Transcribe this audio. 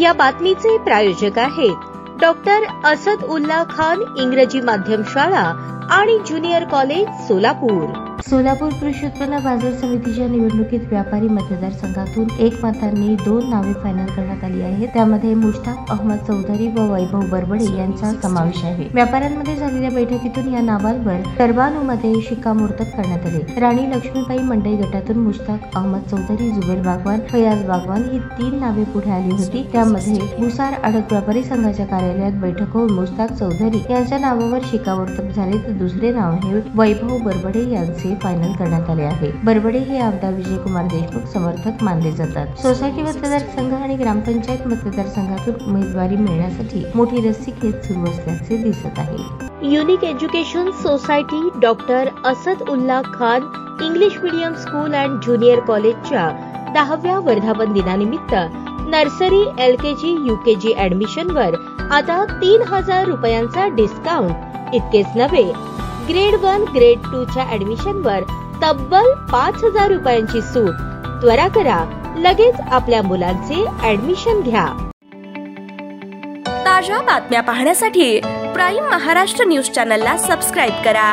या बातमीचे प्रायोजक आहेत डॉक्टर असद उल्ला खान इंग्रजी माध्यम शाळा आणि ज्युनियर कॉलेज सोलापूर। सोलापूर कृषी उत्पन्न बाजार समितीच्या निवडणुकीत व्यापारी मतदारसंघातून एकमतांनी 2 नावे फायनल करण्यात आली आहेत। त्यामध्ये मुश्ताक अहमद चौधरी व वैभव बरबडे यांचा समावेश आहे। व्यापाऱ्यांमध्ये झालेल्या बैठकीतून या नावांवर सर्वानुमते शिक्कामोर्तब करण्यात आले। राणी लक्ष्मीबाई मंडई गटातून मुश्ताक अहमद चौधरी, जुबेर बागवान, फयाज बागवान ही 3 नावे पुढे आली होती। त्यामध्ये भुसार अडक व्यापारी संघाच्या कार्यालयात बैठक होऊन मुश्ताक चौधरी यांच्या नावावर शिक्कामोर्तब झाले, तर दुसरे नाव हे वैभव बरबडे यांचे फायनल करण्यात आले आहे। बरबडे हे आमदार विजयकुमार देशमुख समर्थक मानले जातात। सोसायटी मतदारसंघ आणि ग्रामपंचायत मतदारसंघातून उमेदवारी मिळण्यासाठी मोठी रस्सीखेच सुरू असल्याचे दिसत आहे। Unique education society doctor Asad Ullah Khan English medium school and junior कॉलेजच्या 10व्या वर्धापन दिनानिमित्त नर्सरी, LKG, UKG ऍडमिशनवर आता 3000 रुपयांचा डिस्काउंट। इतकेच नव्हे, ग्रेड 1, ग्रेड 2 च्या ऍडमिशनवर तब्बल 5000 रुपयांची सूट। त्वरा करा, लगेच आपल्या मुलांचे ऍडमिशन घ्या। ताज्या बातम्या पाहण्यासाठी प्राईम महाराष्ट्र न्यूज चॅनलला सबस्क्राईब करा।